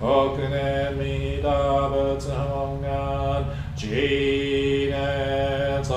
億年弥陀仏本願知念即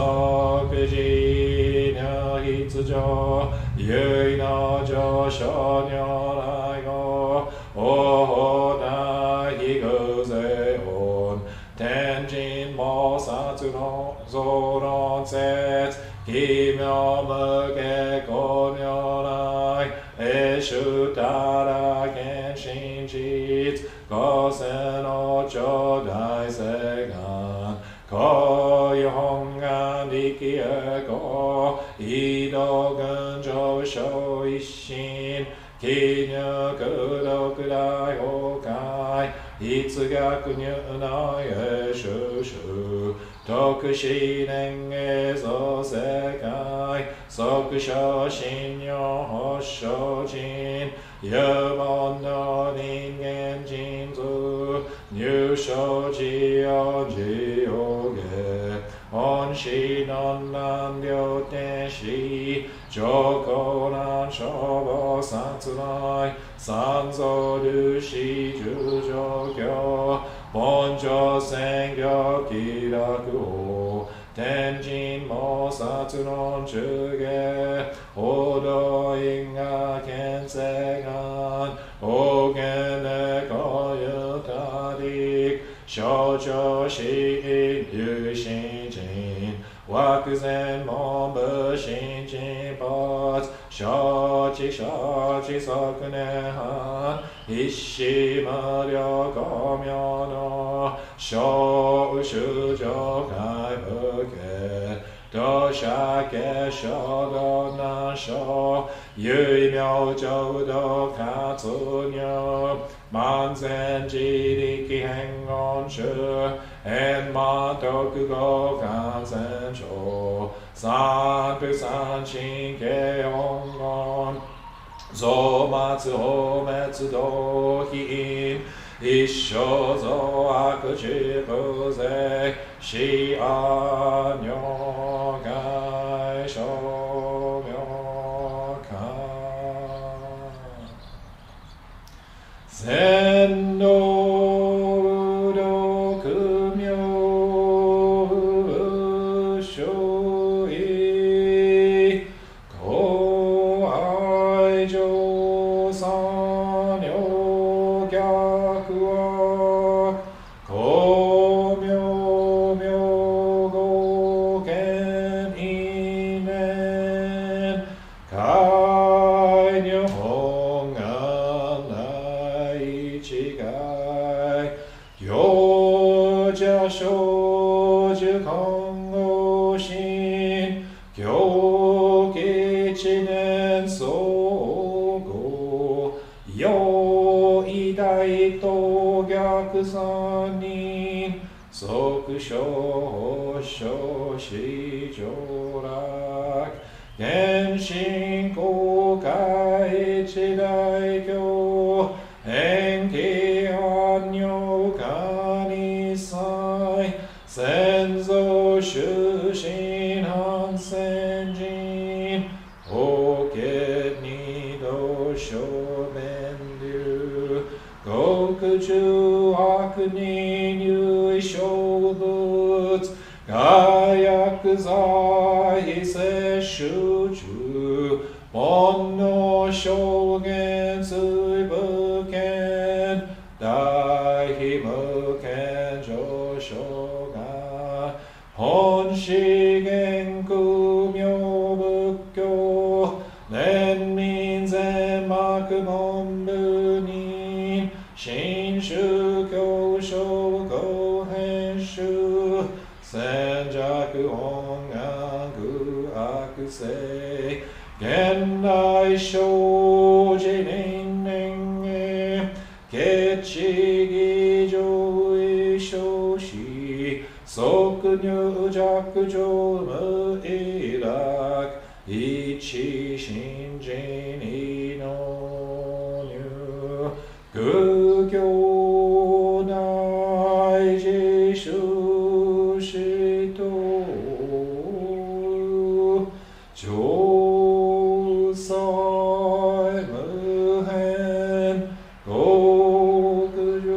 時如必上唯の上昇如来語お大非偶税音天神菩薩の像論説奇妙無下公如来永衆たら見真実五世の頂戴世願公有本願力栄光異道群上昇一心記入功徳大崩壊逸逆入内へ収集徳思念映像世界即昇信用発祥人有門の人間人図入所自由自由下本師の難病天使上皇難消防殺内三蔵粒子十条教本上宣教気楽法天神菩薩論中下報道因果見世願大言猫ゆたり象徴死因有心人惑前文部新人発承知承知即年半一子無量公明の小衆上海武家土砂家小道難所唯妙浄土活入万全自力変言中円満徳語感染症三不三神経音言増末法滅道品一生増悪自不税死安如外生妙観全能無力妙所依公愛上三女逆は公明妙語見因縁海如本願内一概行者少女看護心行吉年相互用意大と逆三人即小小死上楽原神公開一大教延期安如かに祭先祖終身反戦人法華二度小面流極中悪人入小物害悪罪摂取中煩悩証言水部権大非無権上昇が本資源空妙仏教年民全幕門部人新宗教称号編集戦弱本願具悪性現代生じ人年へ決知義上位小子即入弱上無意楽一心人意の入空教内自主死と上祭無変極上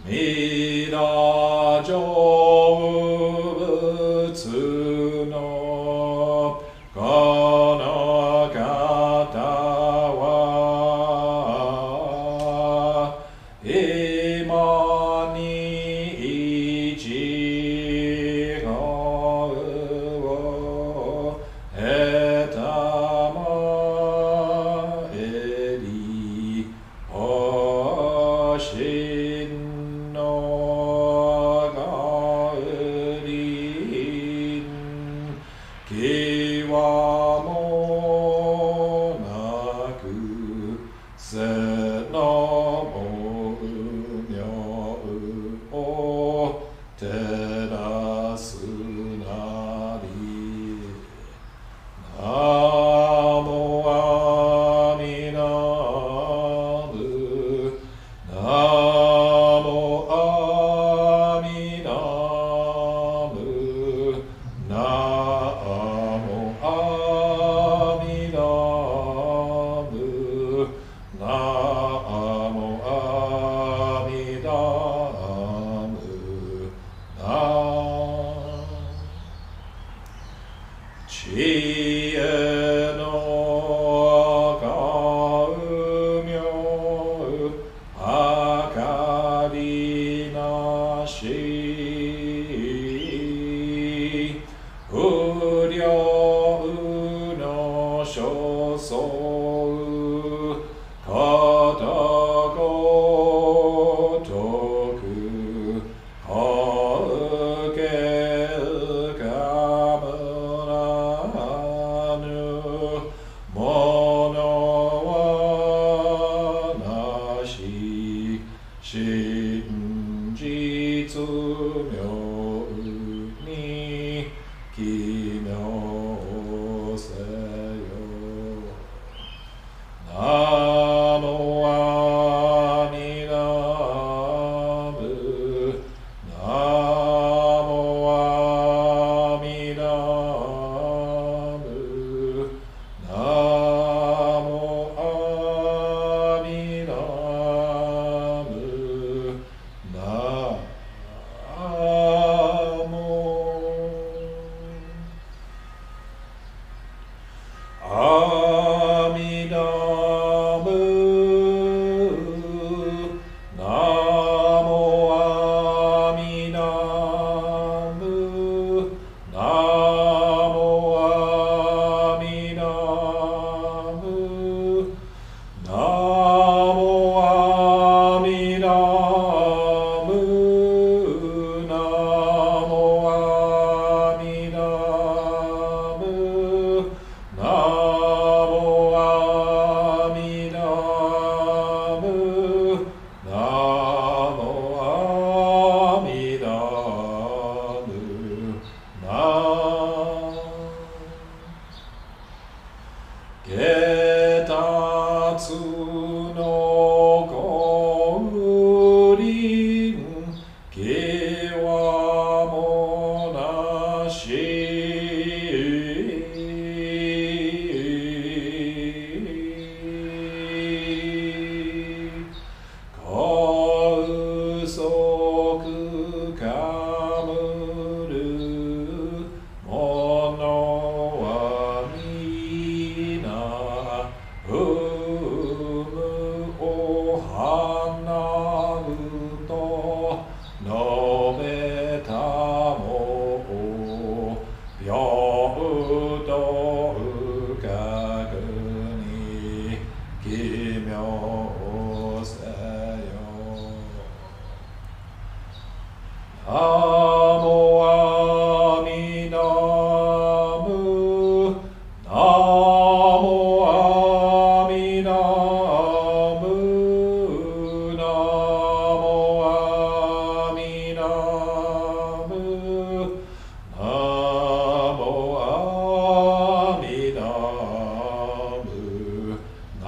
mida成仏のこの方は今に一語を得たまえりおしんのがりんきわもなくせのもうみょうを照らすなりナモアミダブナモアミダブナモアミダブナモアミダブナ知恵の光明明かりなし不良の所相ことごとくほけかむらぬものはなし真実妙に奇妙せよナモアミダブナモアミダブナモアミダブナモアミダブナモアミダブナモアミダブナモアミダブナモアミダブナモアミダブナモアミダブナ下達のごりんきわもなし高速かむるものはみなふむおはなうと述べたも平等深くに奇妙せよナモアミダブナモアミダブナモアミダブナモアミダブナ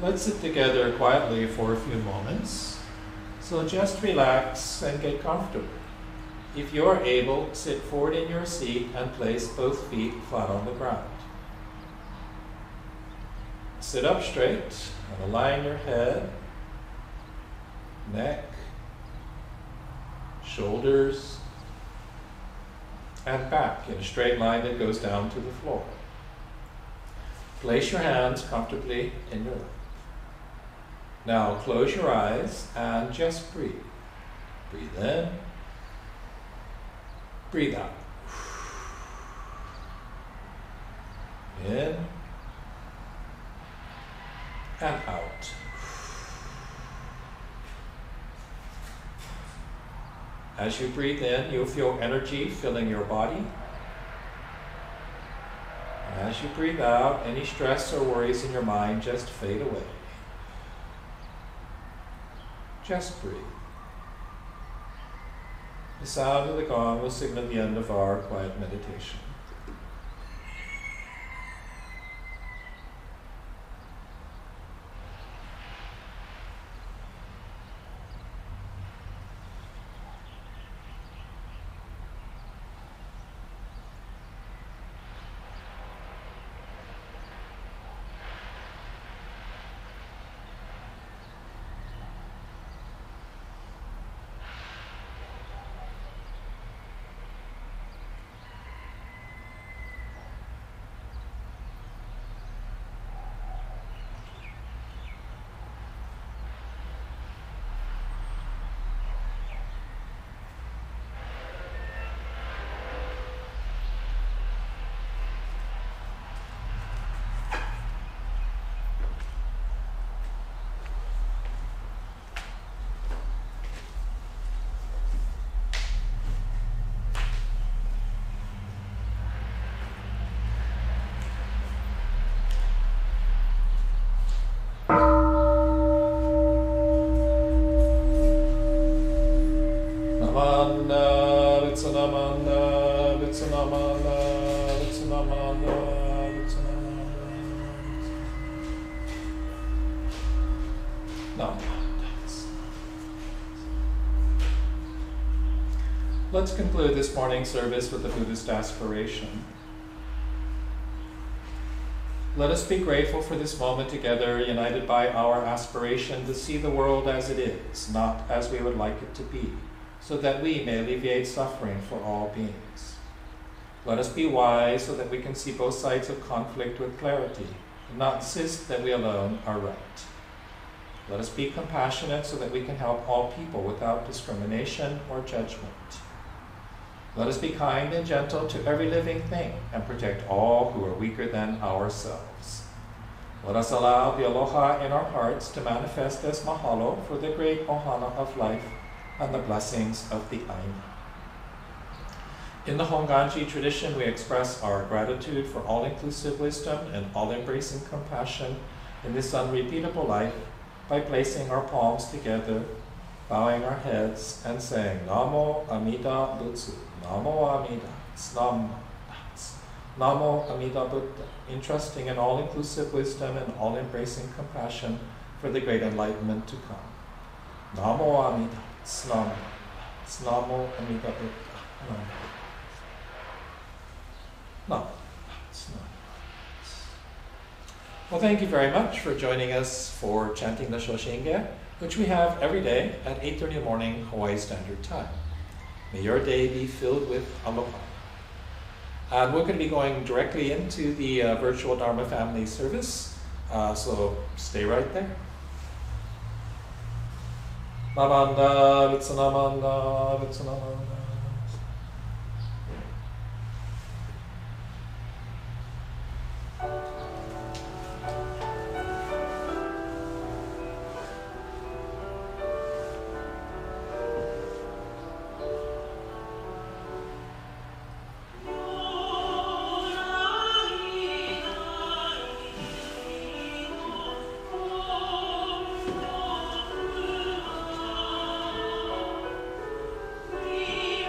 Let's sit together quietly for a few moments. So just relax and get comfortable. If you are able, sit forward in your seat and place both feet flat on the ground. Sit up straight and align your head, neck, shoulders, and back in a straight line that goes down to the floor. Place your hands comfortably in your lap. Now close your eyes and just breathe. Breathe in, breathe out. In and out. As you breathe in, you'll feel energy filling your body. As you breathe out, any stress or worries in your mind just fade away. Just breathe. The sound of the gong will signal the end of our quiet meditation. Let's conclude this morning's service with a Buddhist aspiration. Let us be grateful for this moment together, united by our aspiration to see the world as it is, not as we would like it to be, so that we may alleviate suffering for all beings. Let us be wise so that we can see both sides of conflict with clarity, and not insist that we alone are right. Let us be compassionate so that we can help all people without discrimination or judgment. Let us be kind and gentle to every living thing and protect all who are weaker than ourselves. Let us allow the aloha in our hearts to manifest as mahalo for the great ohana of life and the blessings of the Aina. In the Honganji tradition, we express our gratitude for all-inclusive wisdom and all-embracing compassion in this unrepeatable life by placing our palms together, bowing our heads, and saying Namo Amida Butsu, Namo Amida, Namo Amida Buddha, entrusting in all-inclusive wisdom and all-embracing compassion for the great enlightenment to come. Namo Amida, Namo Amida Buddha, Namo. Well, thank you very much for joining us for chanting the Shōshinge, which we have every day at 8:30 in the morning, Hawaii Standard Time. May your day be filled with aloha. And we're going to be going directly into the virtual Dharma family service, so stay right there. Namanda, Vitsanamanda, Vitsanamanda. We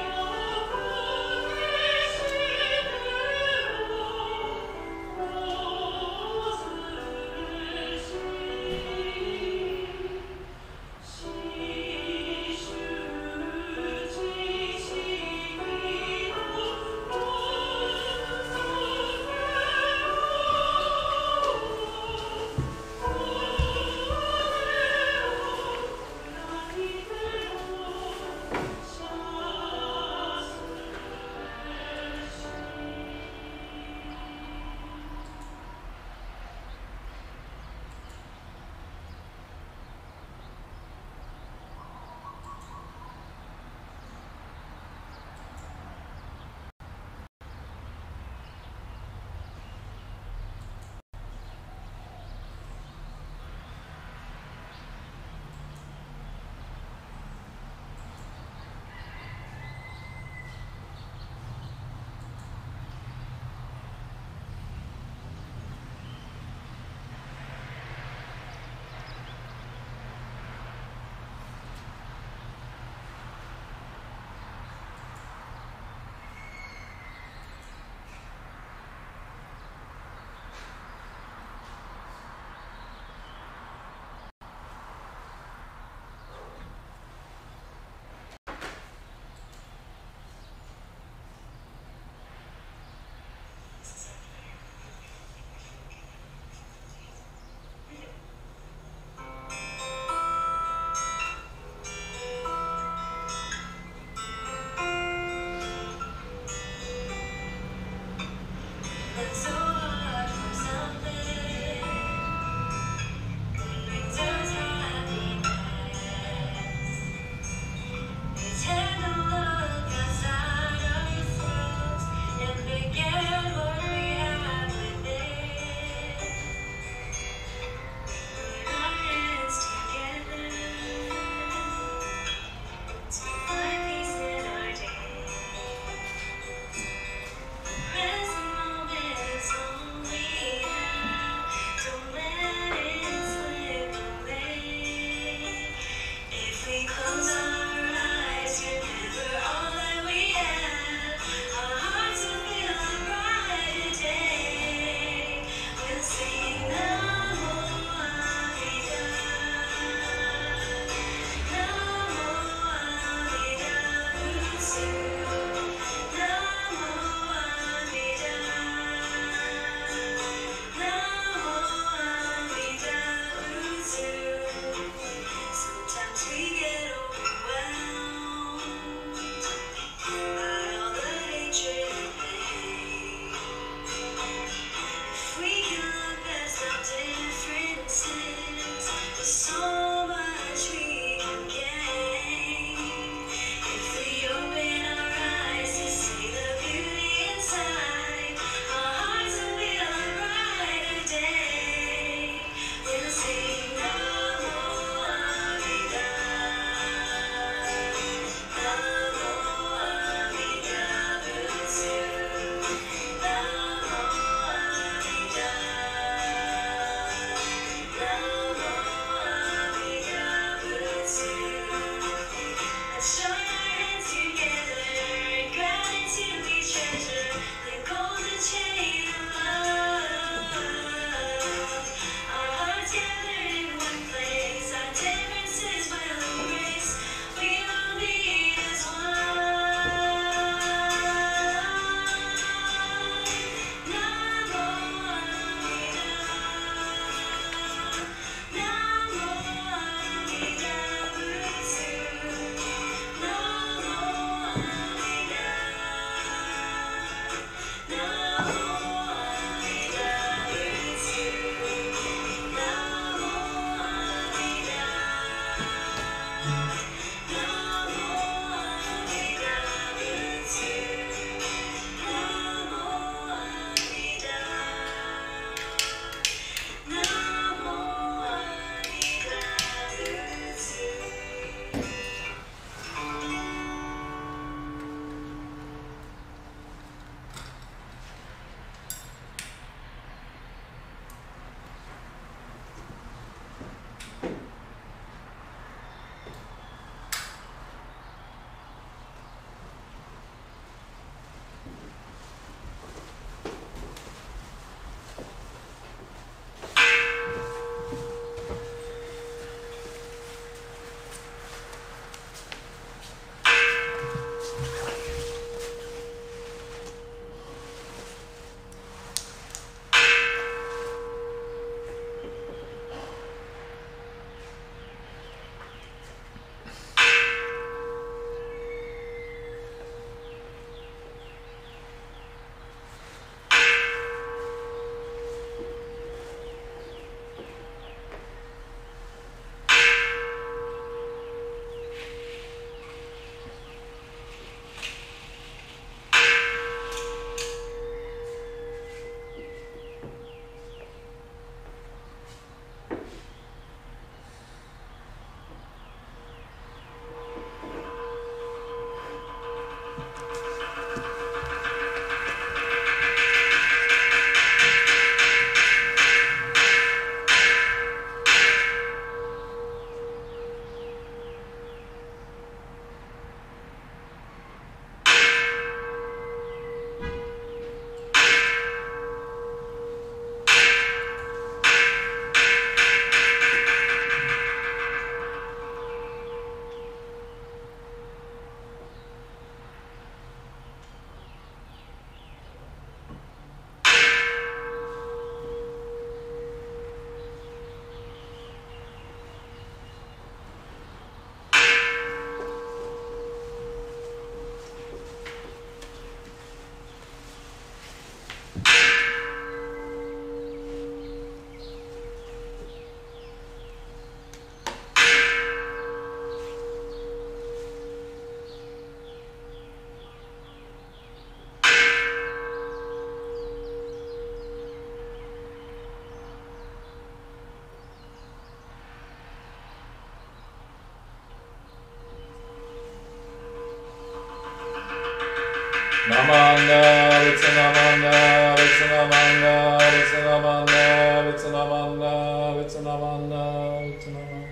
Namanda, it's Namanda, it's Namanda, it's Namanda, it's Namanda, it's Namanda, it's Namanda.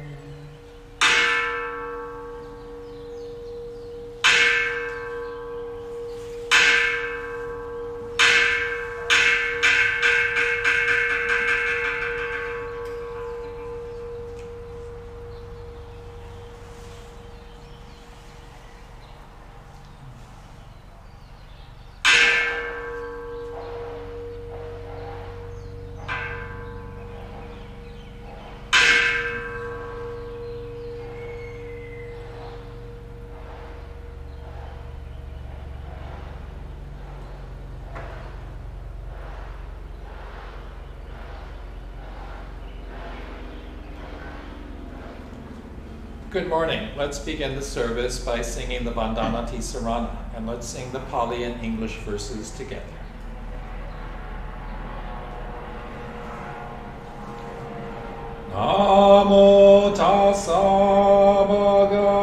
Good morning. Let's begin the service by singing the Vandanati Sarana, and let's sing the Pali and English verses together. Namo tassa bhagavato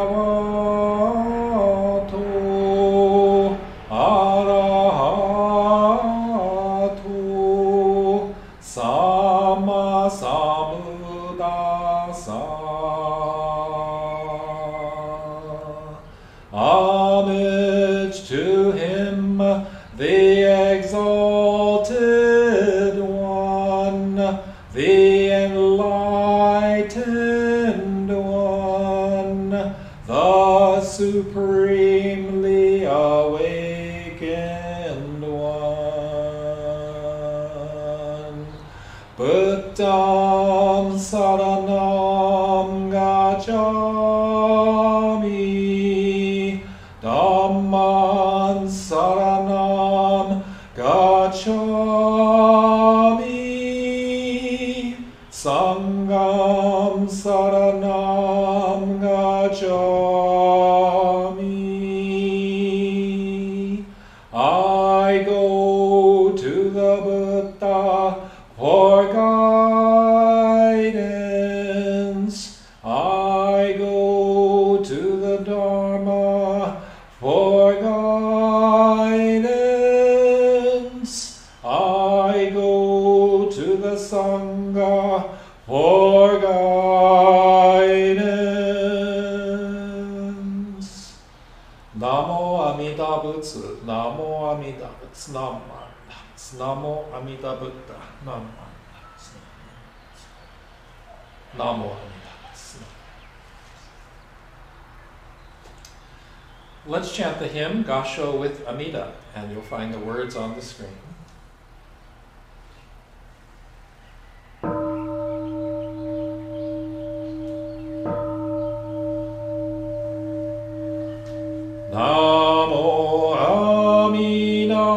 arahato samma sambuddhassa. Homage to him, the exalted one, the enlightened one, the supremely awakened one. Buddham saranam gacchami, Dhamman saranam gacchami, Sangham saranam gacchami. I go to the Buddha for guidance. I go to the Dharma for guidance. I go to the Sangha for guidance. Namo Amida Butsu, Namo Amida Butsu, Namo Amida Buddha, Namo Amida Butsu. Let's chant the hymn, Gasho with Amida, and you'll find the words on the screen. Namo Amida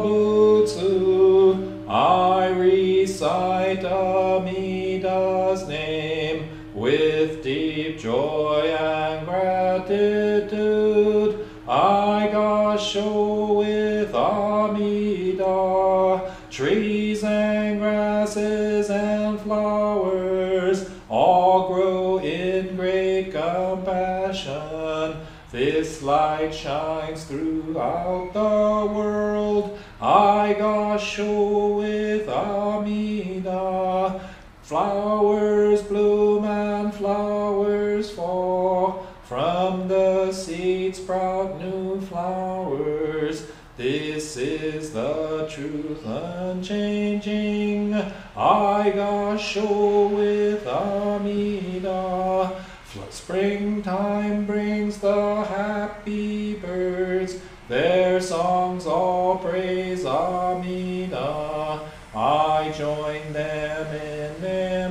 Butsu, I recite Amida's name with deep joy and gratitude. I gasho with Amida, trees and grasses and flowers all grow in great compassion. This light shines throughout the world. I gasho with Amida. Flowers bloom and flowers fall. From the seed sprout new flowers. This is the truth unchanging. I gasho with Amida. Springtime brings the happy birds, their songs all praise Amida. I join them in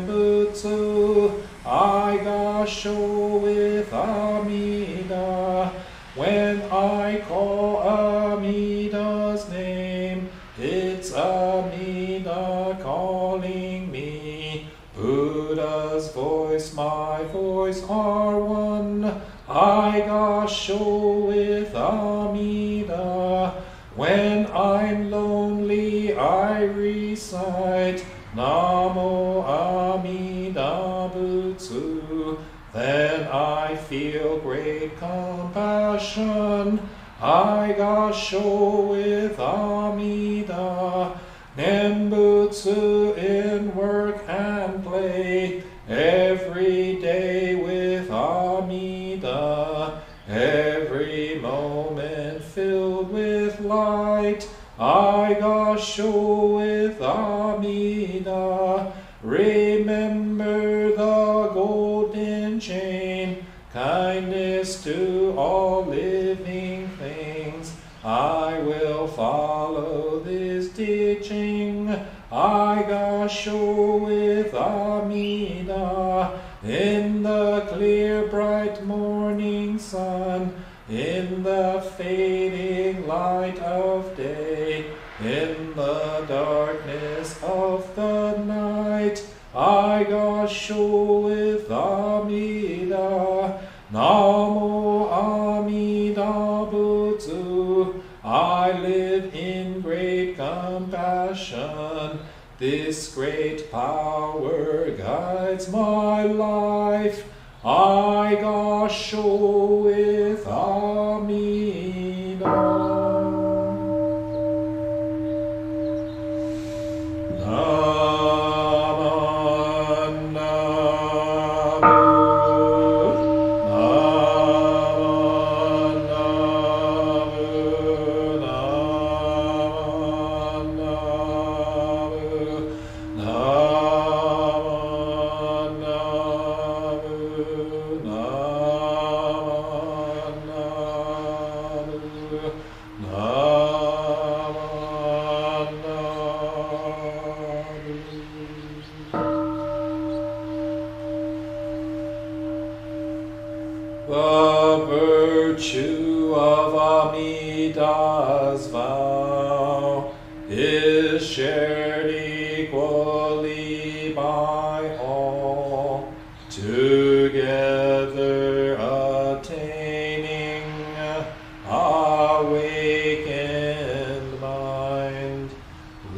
Nembutsu, I gasho with Amida. When I call Amida's name, it's Amida calling me. Buddha's voice, my voice are one. I gasho with Amida. When I'm lonely, I recite Namo Amida Butsu. Then I feel great compassion. I gasho with Amida. Nembutsu in work and play, every day with Amida, every moment filled with light. I gasho with Amida. Remember the golden chain, kindness to all living things. I will follow this teaching. I gasho with Amida. In the clear bright morning sun, in the fading light of day, in the darkness of the night, I gasho with Amida. Namo Amida Butsu. I live in great compassion. This great power guides my life. I gasho with Amida. The virtue of Amida's vow is shared equally by all, together attaining awakened mind.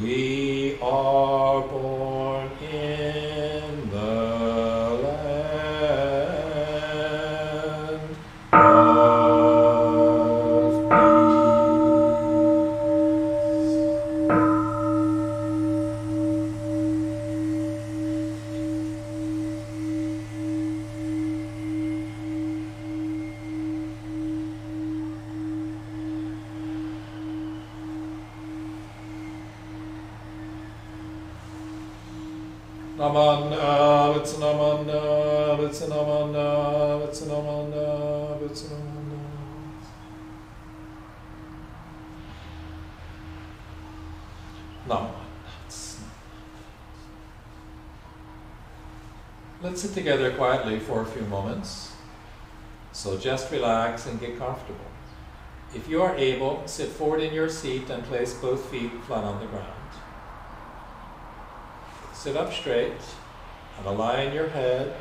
We are born in the Namana, Vitsanamana, Vitsanamana, Vitsanamana, Vitsanamana. Namana. Let's sit together quietly for a few moments. So just relax and get comfortable. If you are able, sit forward in your seat and place both feet flat on the ground. Sit up straight and align your head,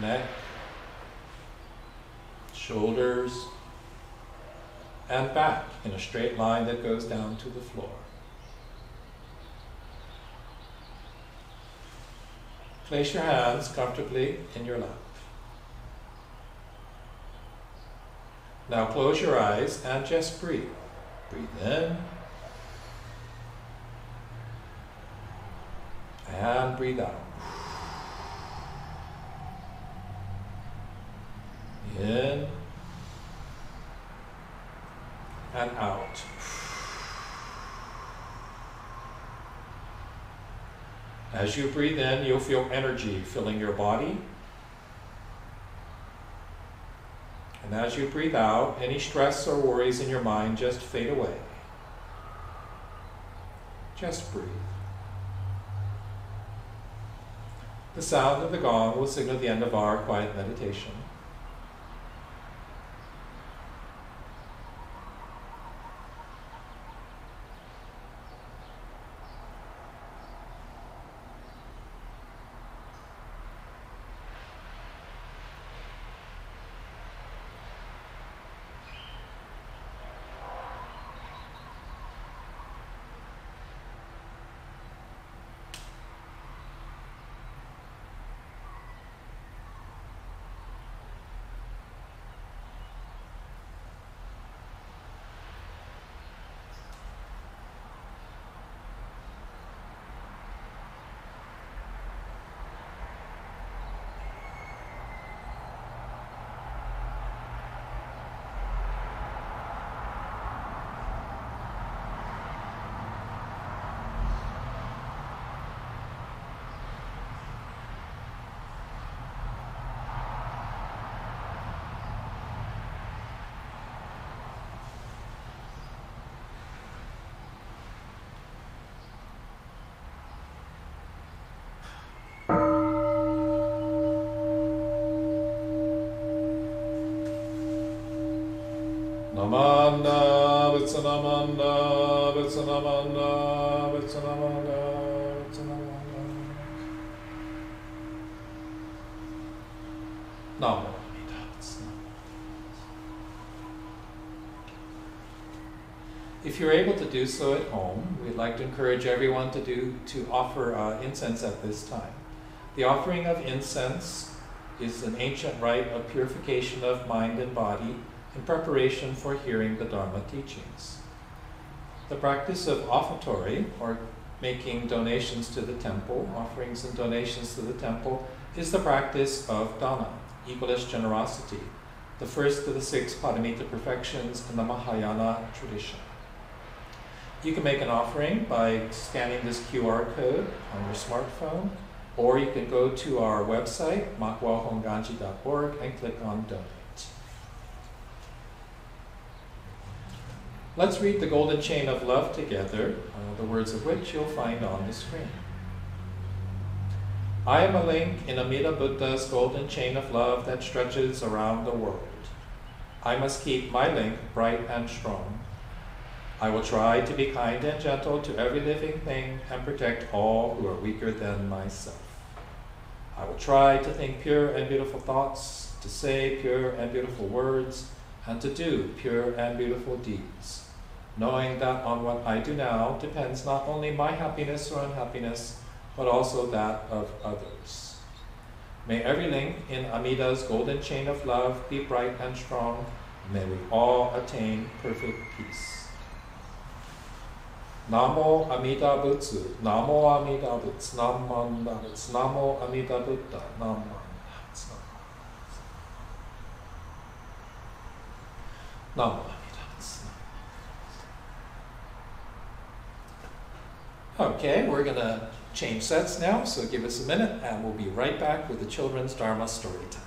neck, shoulders, and back in a straight line that goes down to the floor. Place your hands comfortably in your lap. Now close your eyes and just breathe. Breathe in. And breathe out. In and out. As you breathe in, you'll feel energy filling your body. And as you breathe out, any stress or worries in your mind just fade away. Just breathe. The sound of the gong will signal the end of our quiet meditation. Namana, Vitsanamana, Vitsanamana, Vitsanamana, Vitsanamana. If you're able to do so at home, we'd like to encourage everyone to offer incense at this time. The offering of incense is an ancient rite of purification of mind and body in preparation for hearing the Dharma teachings. The practice of offertory, or making donations to the temple, offerings and donations to the temple, is the practice of dana, egoless generosity, the first of the 6 Paramita perfections in the Mahayana tradition. You can make an offering by scanning this QR code on your smartphone, or you can go to our website, makwahonganji.org, and click on Donate. Let's read the Golden Chain of Love together, the words of which you'll find on the screen. I am a link in Amida Buddha's golden chain of love that stretches around the world. I must keep my link bright and strong. I will try to be kind and gentle to every living thing and protect all who are weaker than myself. I will try to think pure and beautiful thoughts, to say pure and beautiful words, and to do pure and beautiful deeds, knowing that on what I do now depends not only my happiness or unhappiness, but also that of others. May every link in Amida's golden chain of love be bright and strong. May we all attain perfect peace. Namo Amida Butsu, Namo Amida Butsu, Namo Amida Butsu, Namo Amida Buddha, Namo Amida Butsu, Namo Amida Butsu. Okay, we're going to change sets now, so give us a minute and we'll be right back with the children's Dharma story time.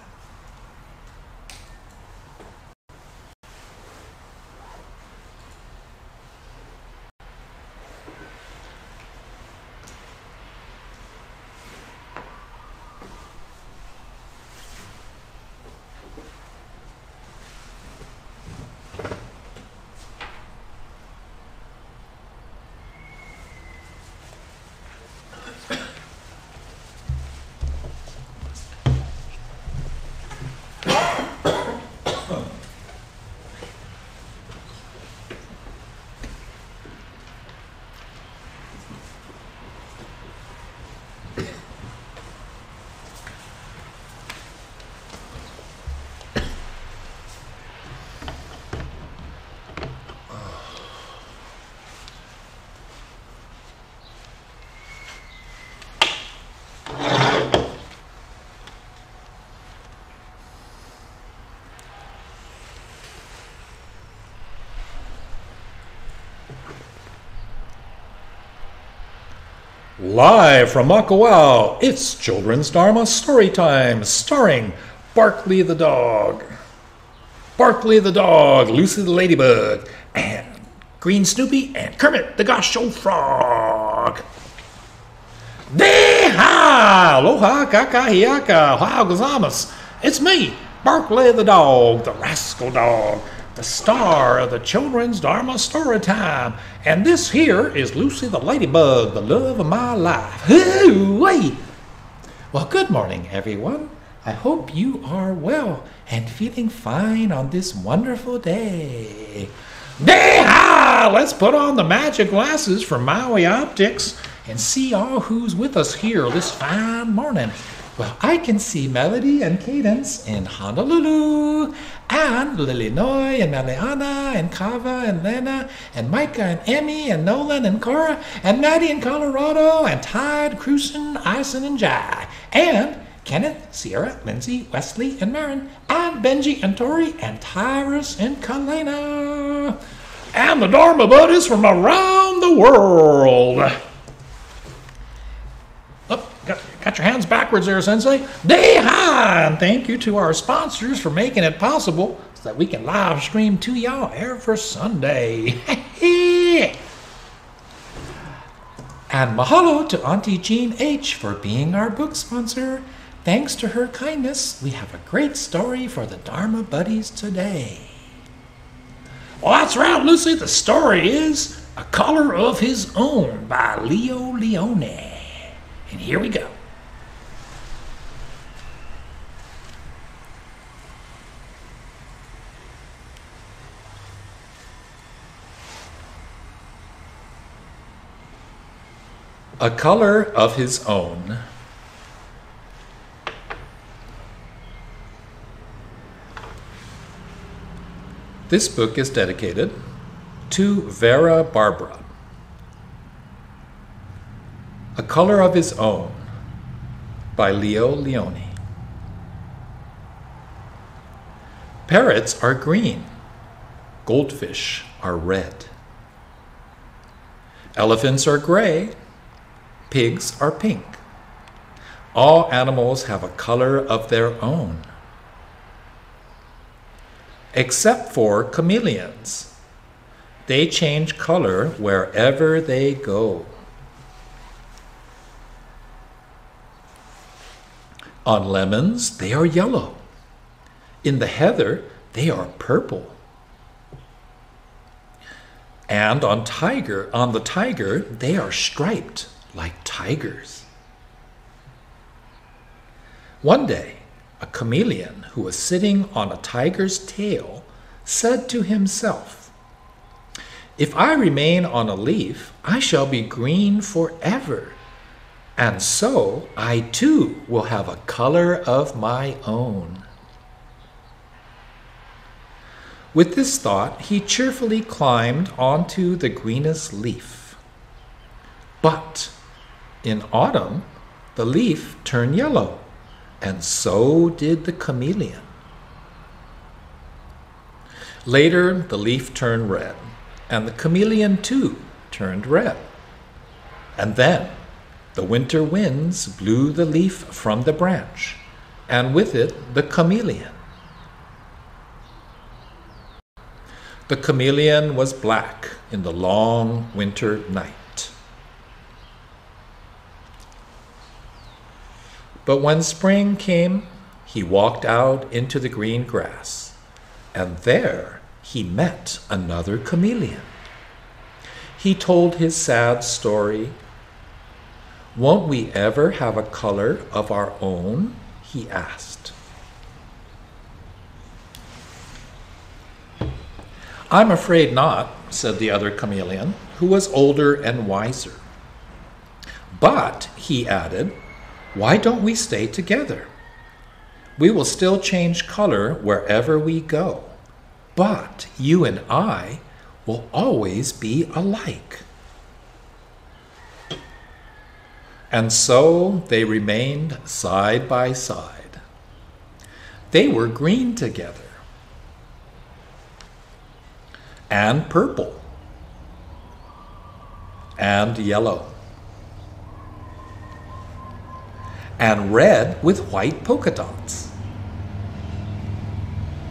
Live from Makawao, it's Children's Dharma Storytime, starring Barkley the dog, Lucy the ladybug, and Green Snoopy, and Kermit the Gosho frog. Deha! Aloha, kakahiaka, how gozamas. It's me, Barkley the dog, the rascal dog, the star of the Children's Dharma Storytime. And this here is Lucy the ladybug, the love of my life. Hoo-wee! Well, good morning, everyone. I hope you are well and feeling fine on this wonderful day. Deha! Let's put on the magic glasses from Maui Optics and see all who's with us here this fine morning. Well, I can see Melody and Cadence in Honolulu, and Lilinoy and Meliana and Kava and Lena and Micah and Emmy and Nolan and Cora and Maddie in Colorado and Tide, Cruisen, Ison and Jai and Kenneth, Sierra, Lindsay, Wesley and Marin and Benji and Tori and Tyrus and Kalena and the Dharma buddies from around the world. Got your hands backwards there, Sensei. Deha! And thank you to our sponsors for making it possible so that we can live stream to y'all every Sunday. And mahalo to Auntie Jean H. for being our book sponsor. Thanks to her kindness, we have a great story for the Dharma buddies today. Well, that's right, Lucy. The story is A Color of His Own by Leo Leone. And here we go. A color of his own. This book is dedicated to Vera Barbara. A Color of His Own by Leo Leone. Parrots are green. Goldfish are red. Elephants are gray. Pigs are pink. All animals have a color of their own, except for chameleons. They change color wherever they go. On lemons, they are yellow. In the heather, they are purple. And on the tiger, they are striped like tigers. One day, a chameleon who was sitting on a tiger's tail said to himself, "If I remain on a leaf, I shall be green forever, and so I too will have a color of my own." With this thought, he cheerfully climbed onto the greenest leaf. But in autumn, the leaf turned yellow, and so did the chameleon. Later, the leaf turned red, and the chameleon too turned red. And then the winter winds blew the leaf from the branch, and with it the chameleon. The chameleon was black in the long winter night. But when spring came, he walked out into the green grass, and there he met another chameleon. He told his sad story. "Won't we ever have a color of our own?" he asked. "I'm afraid not," said the other chameleon, who was older and wiser. "But," he added, "why don't we stay together? We will still change color wherever we go, but you and I will always be alike." And so they remained side by side. They were green together, and purple, and yellow, and red with white polka dots.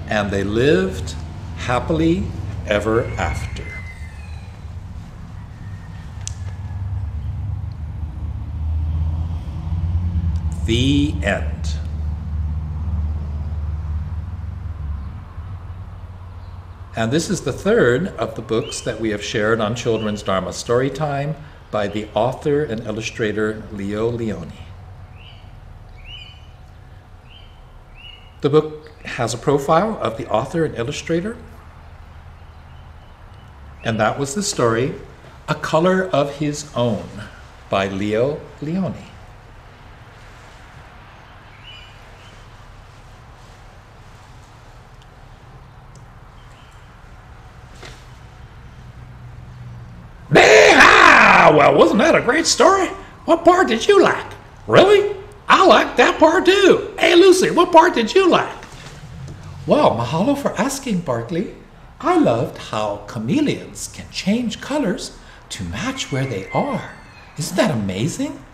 And they lived happily ever after. The end. And this is the third of the books that we have shared on Children's Dharma Storytime by the author and illustrator Leo Leone. The book has a profile of the author and illustrator, and that was the story, A Color of His Own by Leo Leone. Well, wasn't that a great story? What part did you like? Really? I liked that part too. Hey, Lucy, what part did you like? Well, mahalo for asking, Barkley. I loved how chameleons can change colors to match where they are. Isn't that amazing?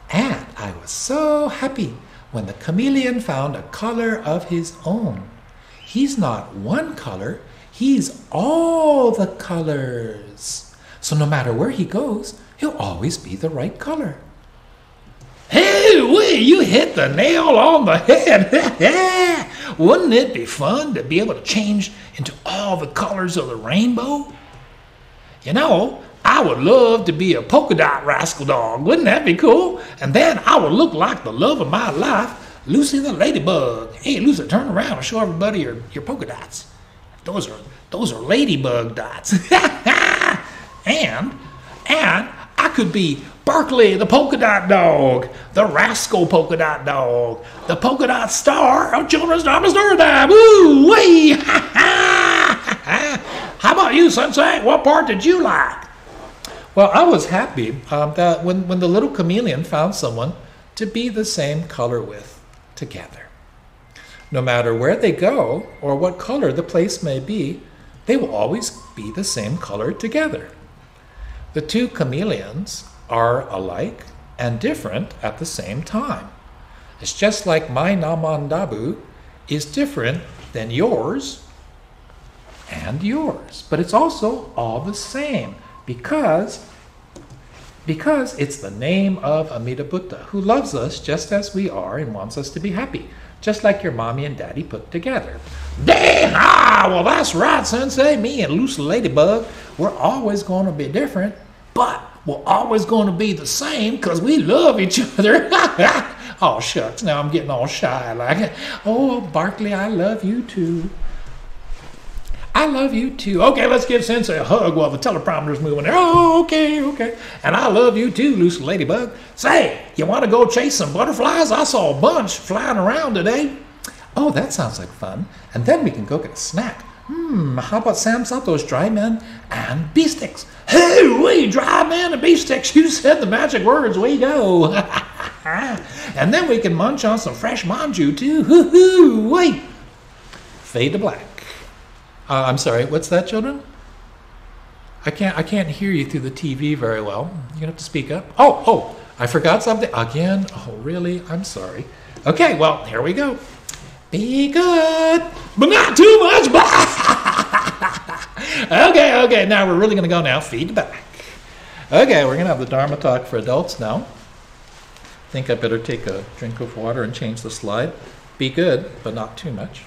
And I was so happy when the chameleon found a color of his own. He's not one color, he's all the colors. So no matter where he goes, he'll always be the right color. Hey, you hit the nail on the head. Wouldn't it be fun to be able to change into all the colors of the rainbow? You know, I would love to be a polka dot rascal dog. Wouldn't that be cool? And then I would look like the love of my life, Lucy the ladybug. Hey, Lucy, turn around and show everybody your polka dots. Those are ladybug dots. And I could be Berkeley, the polka dot dog, the rascal polka dot dog, the polka dot star of children's drama story time. Woo wee! How about you, Sensei? What part did you like? Well, I was happy that when the little chameleon found someone to be the same color with together. No matter where they go or what color the place may be, they will always be the same color together. The two chameleons are alike and different at the same time. It's just like my Namandabu is different than yours and yours, but it's also all the same because it's the name of Amida Buddha, who loves us just as we are and wants us to be happy, just like your mommy and daddy put together. Dang! Well, that's right, Sensei. Me and Lucy Ladybug, we're always going to be different, but we're always going to be the same because we love each other. Oh, shucks. Now I'm getting all shy. Like, oh, Barkley, I love you too. I love you too. Okay, let's give Sensei a hug while the teleprompter's moving there. Oh, okay. And I love you too, Lucy Ladybug. Say, you want to go chase some butterflies? I saw a bunch flying around today. Oh, that sounds like fun. And then we can go get a snack. How about Sam Sato's dry men and beef sticks? Hey, we dry men and beef sticks. You said the magic words. We go. And then we can munch on some fresh manju too. Hoo-hoo, wait. Fade to black. I'm sorry, what's that, children? I can't hear you through the TV very well. You're gonna have to speak up. Oh, I forgot something again. Oh, really? I'm sorry. Okay, well, here we go. Be good, but not too much. Okay, now we're really gonna go now. Feed back. Okay, we're gonna have the Dharma talk for adults now. I think I better take a drink of water and change the slide. Be good, but not too much.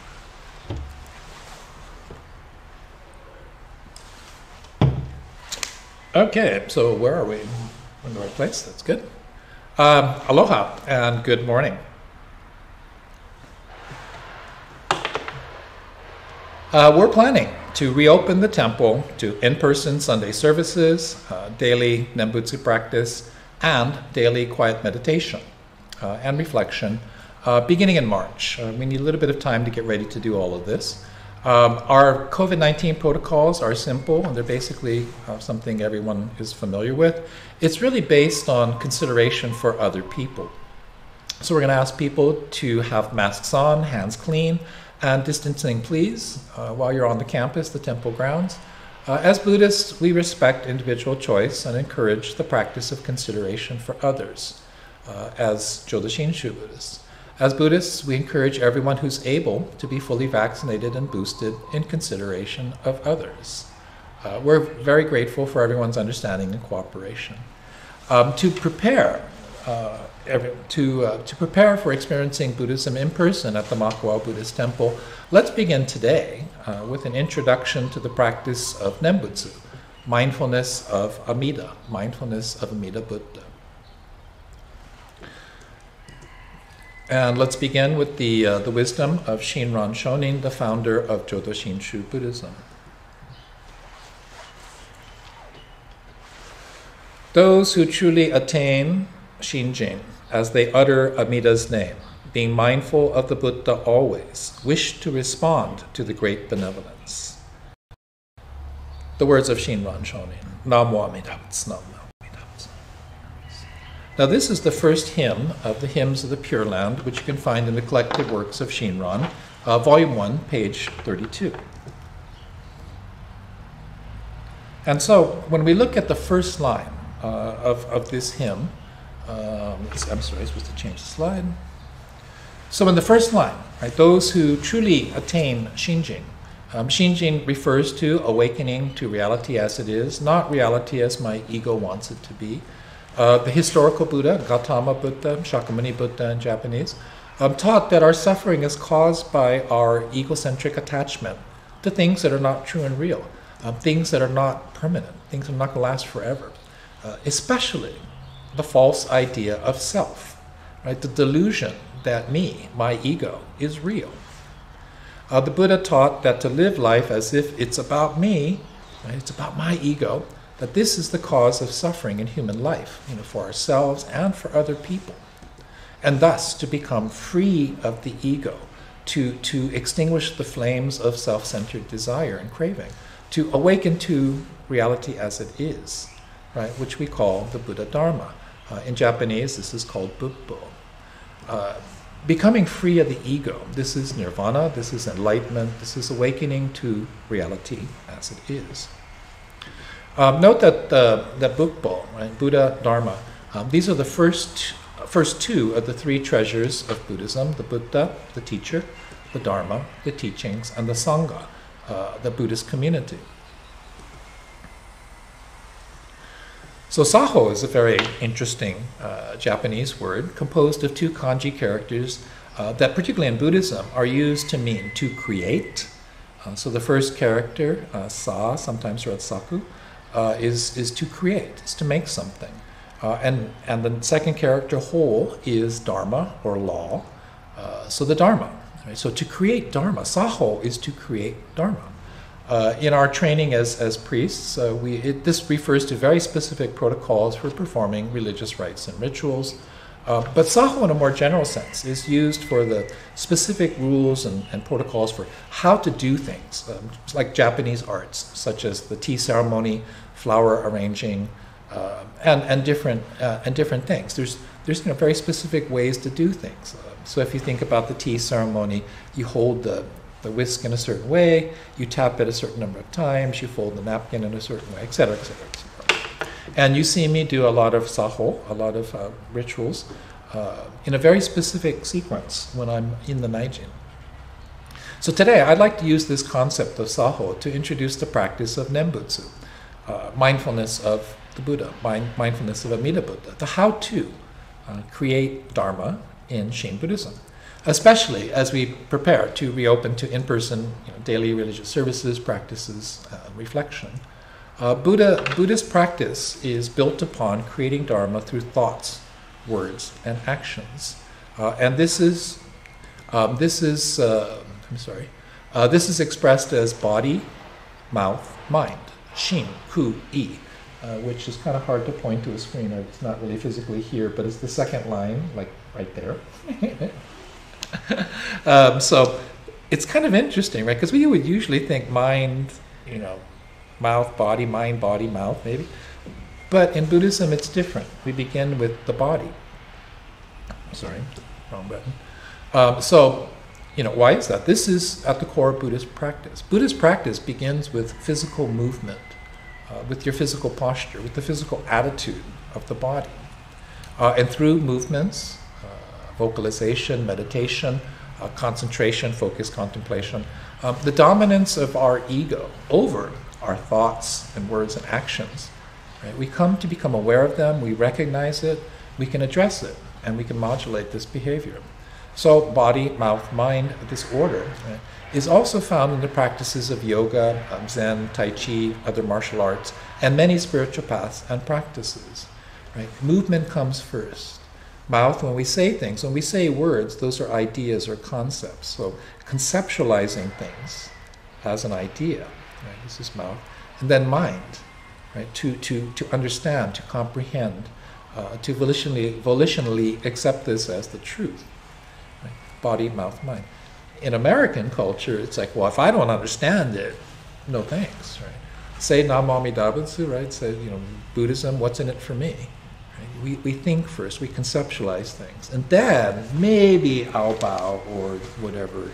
Okay, so where are we? We're in the right place, that's good. Aloha and good morning. We're planning to reopen the temple to in-person Sunday services, daily Nembutsu practice, and daily quiet meditation and reflection beginning in March. We need a little bit of time to get ready to do all of this. Our COVID-19 protocols are simple, and they're basically something everyone is familiar with. It's really based on consideration for other people. So we're going to ask people to have masks on, hands clean, and distancing, please, while you're on the campus, the temple grounds. As Buddhists, we respect individual choice and encourage the practice of consideration for others, as Shinshu Buddhists. As Buddhists, we encourage everyone who's able to be fully vaccinated and boosted in consideration of others. We're very grateful for everyone's understanding and cooperation. To prepare for experiencing Buddhism in person at the Makawao Buddhist Temple, let's begin today with an introduction to the practice of Nembutsu, mindfulness of Amida, mindfulness of Amida Buddha. And let's begin with the wisdom of Shinran Shonin, the founder of Jodo Shinshu Buddhism. Those who truly attain Shinjin, as they utter Amida's name, being mindful of the Buddha always, wish to respond to the great benevolence. The words of Shinran Shonin, Namo Amida Butsu, Namo. Now this is the first hymn of the Hymns of the Pure Land, which you can find in the collected works of Shinran, Volume 1, page 32. And so when we look at the first line of this hymn, I'm sorry, I'm supposed to change the slide. So in the first line, right, those who truly attain Shinjin. Shinjin refers to awakening to reality as it is, not reality as my ego wants it to be. The historical Buddha, Gautama Buddha, Shakyamuni Buddha in Japanese, taught that our suffering is caused by our egocentric attachment to things that are not true and real, things that are not permanent, things that are not going to last forever, especially the false idea of self, right? The delusion that me, my ego, is real. The Buddha taught that to live life as if it's about me, right? It's about my ego, that this is the cause of suffering in human life, for ourselves and for other people. And thus, to become free of the ego, to extinguish the flames of self-centered desire and craving, to awaken to reality as it is, right, which we call the Buddha Dharma. In Japanese, this is called Buppo. Becoming free of the ego, this is nirvana, this is enlightenment, this is awakening to reality as it is. Note that the Buppo, right, Buddha Dharma, these are the first two of the three treasures of Buddhism: the Buddha, the teacher; the Dharma, the teachings; and the Sangha, the Buddhist community. So saho is a very interesting Japanese word, composed of two kanji characters that, particularly in Buddhism, are used to mean to create. So the first character, sa, sometimes read saku, is to create, is to make something. And the second character, ho, is dharma, or law. So the dharma. Right? So to create dharma, saho is to create dharma. In our training as priests, this refers to very specific protocols for performing religious rites and rituals. But saho, in a more general sense, is used for the specific rules and protocols for how to do things, like Japanese arts, such as the tea ceremony, flower arranging, and different things. There's very specific ways to do things. So if you think about the tea ceremony, you hold the whisk in a certain way, you tap it a certain number of times, you fold the napkin in a certain way, etc., etc., etc. And you see me do a lot of saho, a lot of rituals, in a very specific sequence when I'm in the Naijin. So today I'd like to use this concept of saho to introduce the practice of Nembutsu, mindfulness of the Buddha, mindfulness of Amida Buddha, the how to create Dharma in Shin Buddhism, especially as we prepare to reopen to in-person daily religious services, practices, reflection. Buddhist practice is built upon creating Dharma through thoughts, words, and actions. And this is expressed as body, mouth, mind, shin, ku, i, which is kind of hard to point to a screen. It's not really physically here, but it's the second line, like right there. So it's kind of interesting, right? Because we would usually think mind, mouth, body, mind, body, mouth, maybe. But in Buddhism, it's different. We begin with the body. Sorry, wrong button. So, why is that? This is at the core of Buddhist practice. Buddhist practice begins with physical movement, with your physical posture, with the physical attitude of the body. And through movements, vocalization, meditation, concentration, focus, contemplation, the dominance of our ego over our thoughts and words and actions. Right? We come to become aware of them, we recognize it, we can address it, and we can modulate this behavior. So body, mouth, mind, this order, right, is also found in the practices of yoga, Zen, Tai Chi, other martial arts, and many spiritual paths and practices. Right? Movement comes first. Mouth, when we say things, when we say words, those are ideas or concepts. So conceptualizing things as an idea, right? This is mouth. And then mind, right? To understand, to comprehend, to volitionally accept this as the truth. Right? Body, mouth, mind. In American culture, it's like, well, if I don't understand it, no thanks, right? Say Namo Amida Butsu, right? Say, Buddhism, what's in it for me? Right? We think first, we conceptualize things, and then maybe I'll bow or whatever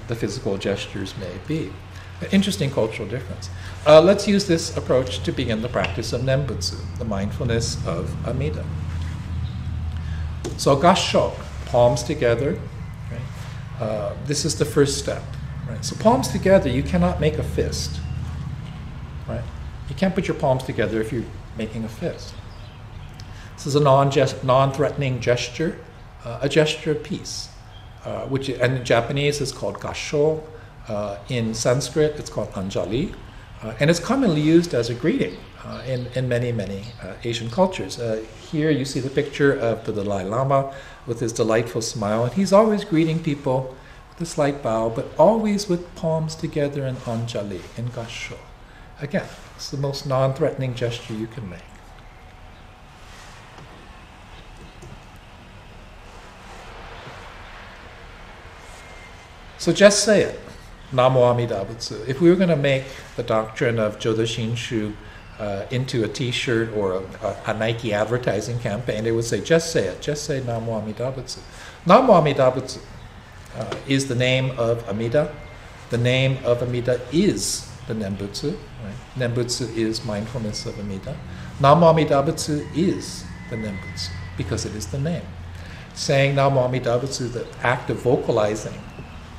the physical gestures may be. An interesting cultural difference. Let's use this approach to begin the practice of Nembutsu, the mindfulness of Amida. So Gassho, palms together. Right? This is the first step. Right? So palms together, you cannot make a fist. Right? You can't put your palms together if you're making a fist. This is a non-threatening gesture, a gesture of peace, which in Japanese is called gassho. In Sanskrit, it's called anjali, and it's commonly used as a greeting in many Asian cultures. Here you see the picture of the Dalai Lama with his delightful smile, and he's always greeting people with a slight bow, but always with palms together in anjali, in gassho. Again, it's the most non-threatening gesture you can make. So just say it. Namo Amida Butsu. If we were going to make the doctrine of Jodo Shinshu into a t-shirt or a Nike advertising campaign, they would say, just say it. Just say Namo Amida Butsu. Namo Amida Butsu is the name of Amida. The name of Amida is the Nembutsu. Right? Nembutsu is mindfulness of Amida. Namo Amida Butsu is the Nembutsu because it is the name. Saying Namo Amida Butsu, the act of vocalizing,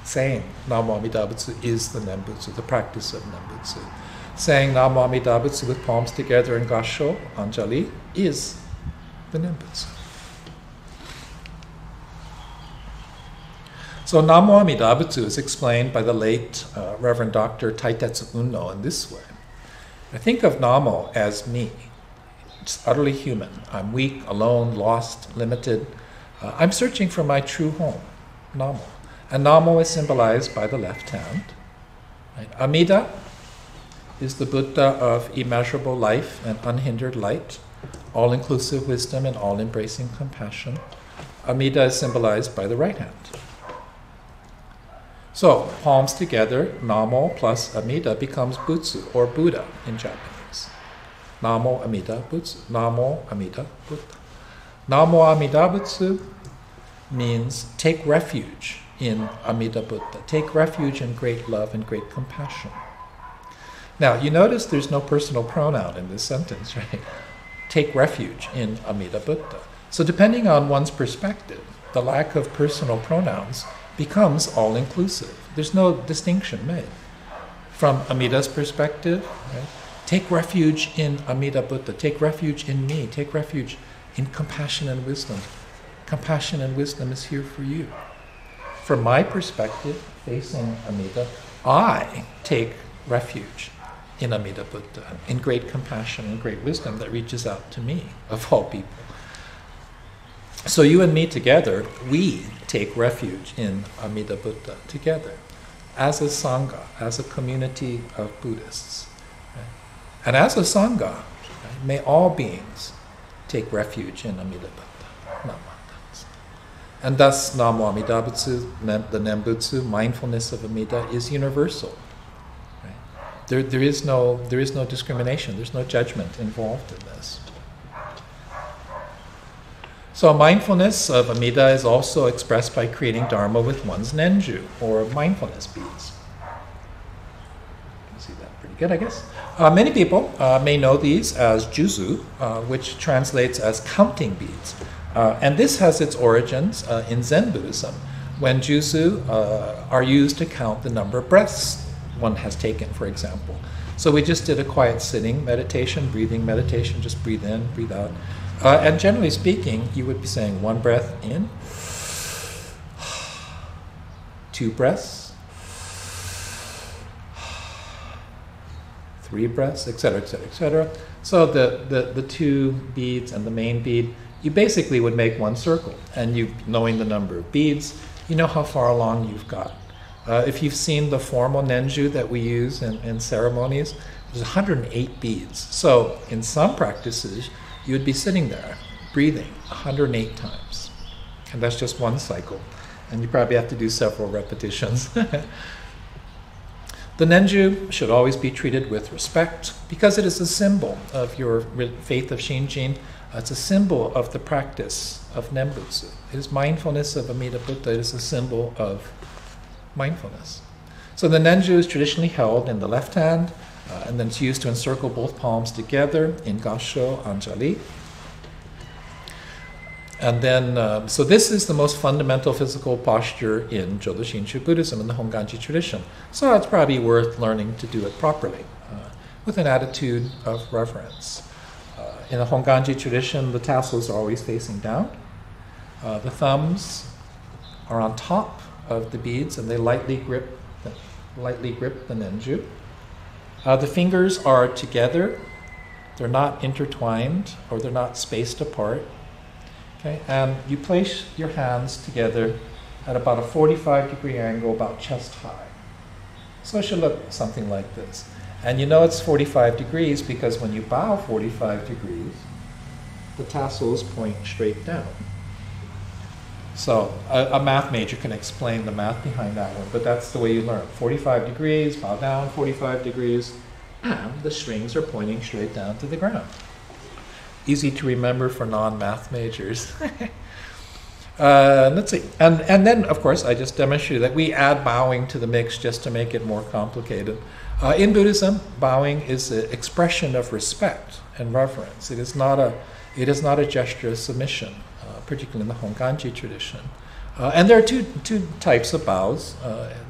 saying Namo Amida Butsu is the Nembutsu, the practice of Nembutsu. Saying Namo Amida Butsu with palms together in Gasho, Anjali, is the Nembutsu. So Namo Amida Butsu is explained by the late Reverend Dr. Taitetsu Unno in this way. I think of Namo as me. It's utterly human. I'm weak, alone, lost, limited. I'm searching for my true home, Namo. And Namo is symbolized by the left hand. Right? Amida is the Buddha of immeasurable life and unhindered light, all-inclusive wisdom and all-embracing compassion. Amida is symbolized by the right hand. So, palms together, Namo plus Amida becomes Butsu, or Buddha in Japanese. Namo Amida Butsu. Namo Amida Buddha. Namo Amida Butsu means take refuge in Amida Buddha. Take refuge in great love and great compassion. Now, you notice there's no personal pronoun in this sentence, right? Take refuge in Amida Buddha. So depending on one's perspective, the lack of personal pronouns becomes all-inclusive. There's no distinction made. From Amida's perspective, right? Take refuge in Amida Buddha. Take refuge in me. Take refuge in compassion and wisdom. Compassion and wisdom is here for you. From my perspective, facing Amida, I take refuge in Amida Buddha, in great compassion and great wisdom that reaches out to me, of all people. So you and me together, we take refuge in Amida Buddha together, as a Sangha, as a community of Buddhists. Right? And as a Sangha, right, may all beings take refuge in Amida Buddha. Namo. And thus, Namo Amida Butsu, the Nembutsu, mindfulness of Amida, is universal. Right? There is no discrimination. There's no judgment involved in this. So mindfulness of Amida is also expressed by creating Dharma with one's Nenju, or mindfulness beads. You can see that pretty good, I guess. Many people may know these as Juzu, which translates as counting beads. And this has its origins in Zen Buddhism, when Juzu are used to count the number of breaths one has taken, for example. So we just did a quiet sitting meditation, breathing meditation, just breathe in, breathe out. And generally speaking, you would be saying 1 breath in, 2 breaths, 3 breaths, etc., etc., etc. So the 2 beads and the main bead, you basically would make 1 circle. And you, knowing the number of beads, you know how far along you've got. If you've seen the formal Nenju that we use in ceremonies, there's 108 beads. So in some practices, you would be sitting there, breathing 108 times. And that's just 1 cycle. And you probably have to do several repetitions. The Nenju should always be treated with respect because it is a symbol of your faith of Shinjin. It's a symbol of the practice of Nembutsu. It is mindfulness of Amida Buddha. It is a symbol of mindfulness. So the Nenju is traditionally held in the left hand, and then it's used to encircle both palms together in Gasho Anjali. And then, so this is the most fundamental physical posture in Jodo Shinshu Buddhism, in the Honganji tradition. So it's probably worth learning to do it properly, with an attitude of reverence. In the Honganji tradition, the tassels are always facing down. The thumbs are on top of the beads, and they lightly grip the Nenju. The fingers are together. They're not intertwined, or they're not spaced apart. Okay, and you place your hands together at about a 45-degree angle, about chest high. So it should look something like this. And you know it's 45 degrees because when you bow 45 degrees, the tassels point straight down. So a math major can explain the math behind that one, but that's the way you learn. 45 degrees, bow down 45 degrees, and the strings are pointing straight down to the ground. Easy to remember for non-math majors. Let's see. And then, of course, I just demonstrated that we add bowing to the mix just to make it more complicated. In Buddhism, bowing is an expression of respect and reverence. It is not a gesture of submission, particularly in the Honganji tradition. And there are two types of bows,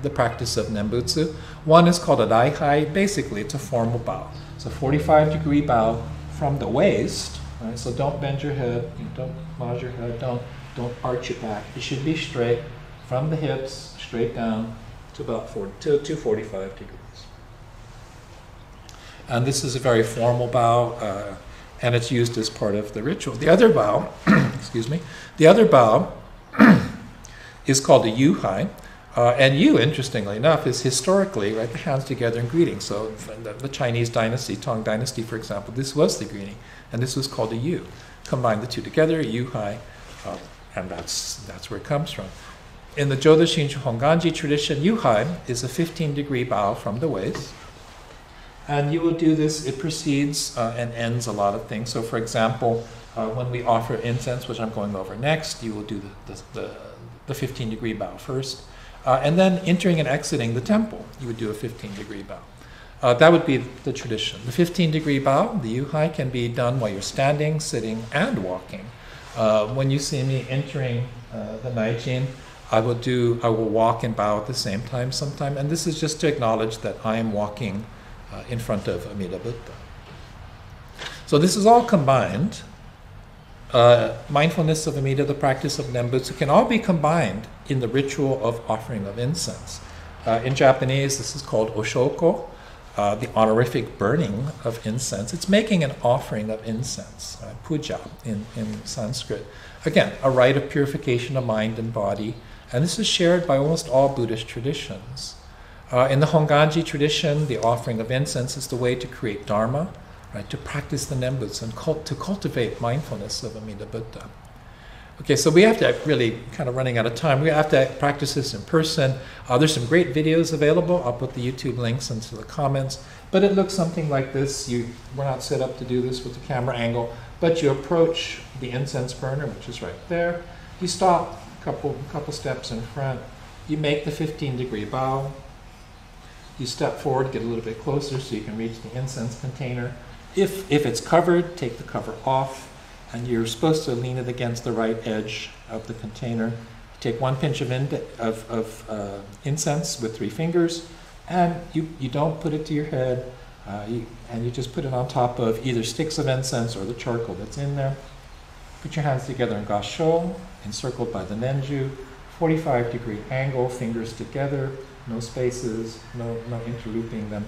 the practice of Nembutsu. One is called a daihai. Basically, it's a formal bow. It's a 45-degree bow from the waist. Right? So don't bend your head, don't nod your head, don't arch your back. It should be straight from the hips, straight down to about 45 degrees. And this is a very formal bow, and it's used as part of the ritual. The other bow, excuse me, the other bow is called a yuhai. And yu, interestingly enough, is historically, right, the hands together in greeting. So the Chinese dynasty, Tang Dynasty, for example, this was the greeting, and this was called a yu. Combine the two together, yuhai, and that's where it comes from. In the Jodo Shinshu Honganji tradition, yuhai is a 15-degree bow from the waist. And you will do this, it precedes and ends a lot of things. So for example, when we offer incense, which I'm going over next, you will do the 15-degree bow first. And then entering and exiting the temple, you would do a 15-degree bow. That would be the tradition. The 15-degree bow, the yuhai, can be done while you're standing, sitting, and walking. When you see me entering the Naijin, I will walk and bow at the same time sometime. And this is just to acknowledge that I am walking in front of Amida Buddha. So this is all combined. Mindfulness of Amida, the practice of Nembutsu, can all be combined in the ritual of offering of incense. In Japanese, this is called oshoko, the honorific burning of incense. It's making an offering of incense, puja in Sanskrit. Again, a rite of purification of mind and body, and this is shared by almost all Buddhist traditions. In the Honganji tradition, the offering of incense is the way to create Dharma, right, to practice the Nembutsu and to cultivate mindfulness of Amida Buddha. Okay, so we have to really, kind of running out of time, we have to practice this in person. There's some great videos available. I'll put the YouTube links into the comments. But it looks something like this. We're not set up to do this with the camera angle, but you approach the incense burner, which is right there. You stop a couple steps in front. You make the 15-degree bow. You step forward, get a little bit closer so you can reach the incense container. If it's covered, take the cover off, and you're supposed to lean it against the right edge of the container. Take one pinch of incense with 3 fingers, and you don't put it to your head, and you just put it on top of either sticks of incense or the charcoal that's in there. Put your hands together in gassho, encircled by the nenju, 45-degree angle, fingers together, no spaces, no interlooping them.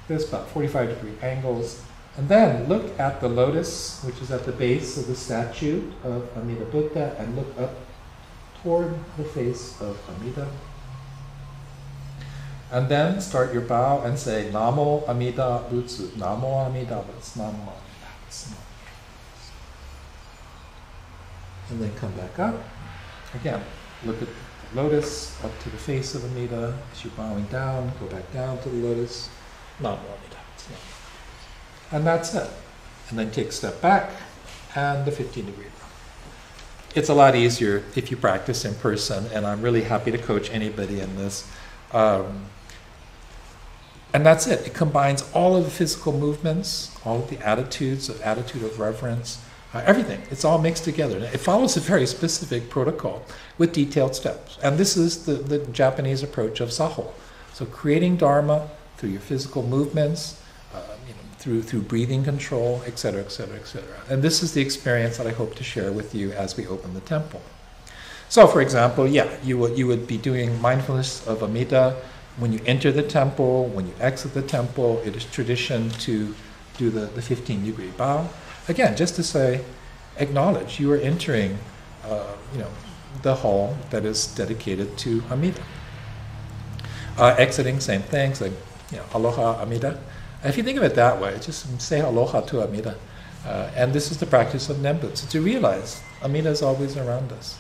This about 45-degree angles. And then look at the lotus, which is at the base of the statue of Amida Buddha, and look up toward the face of Amida. And then start your bow and say, Namo Amida Butsu, Namo Amida Butsu, Namo Amida Butsu. And then come back up. Again, look at the lotus, up to the face of Amida. As you're bowing down, go back down to the lotus. Namo Amida Butsu. And that's it. And then take a step back, and the 15-degree bow. It's a lot easier if you practice in person, and I'm really happy to coach anybody in this. And that's it. It combines all of the physical movements, all of the attitude of reverence, everything. It's all mixed together. It follows a very specific protocol with detailed steps. And this is the Japanese approach of Saho. So creating Dharma through your physical movements, through breathing control, etc., etc., etc. And this is the experience that I hope to share with you as we open the temple. So, for example, you would be doing mindfulness of Amida when you enter the temple, when you exit the temple. It is tradition to do the 15-degree bow. Again, just to say, acknowledge you are entering, the hall that is dedicated to Amida. Exiting, same thing. So, aloha Amida. If you think of it that way, just say aloha to Amida. And this is the practice of Nembutsu, to realize Amida is always around us.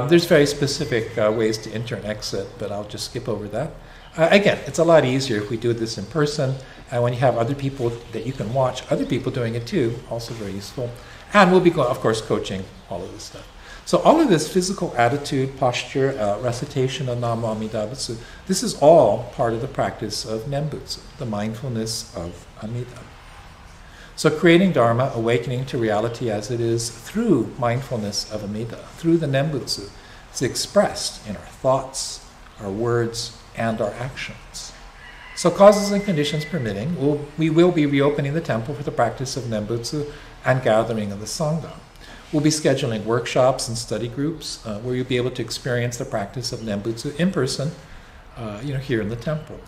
There's very specific ways to enter and exit, but I'll just skip over that. Again, it's a lot easier if we do this in person, and when you have other people that you can watch, other people doing it too, also very useful. And we'll be, of course, coaching all of this stuff. So all of this physical attitude, posture, recitation of Namo Amida Butsu, this is all part of the practice of Nembutsu, the mindfulness of Amida. So creating Dharma, awakening to reality as it is through mindfulness of Amida, through the Nembutsu, is expressed in our thoughts, our words, and our actions. So causes and conditions permitting, we will be reopening the temple for the practice of Nembutsu and gathering of the Sangha. We'll be scheduling workshops and study groups where you'll be able to experience the practice of Nembutsu in person, here in the temple.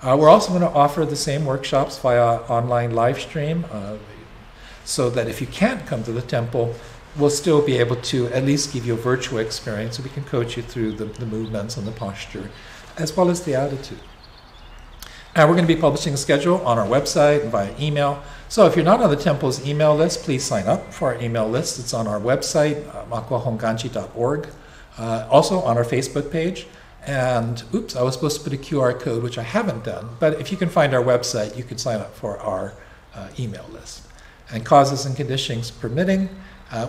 We're also going to offer the same workshops via online live stream, so that if you can't come to the temple, we'll still be able to at least give you a virtual experience so we can coach you through the movements and the posture, as well as the attitude. And we're going to be publishing a schedule on our website and via email. So if you're not on the temple's email list, please sign up for our email list. It's on our website, makuahonganji.org, also on our Facebook page. And oops, I was supposed to put a QR code, which I haven't done. But if you can find our website, you can sign up for our email list. And causes and conditions permitting,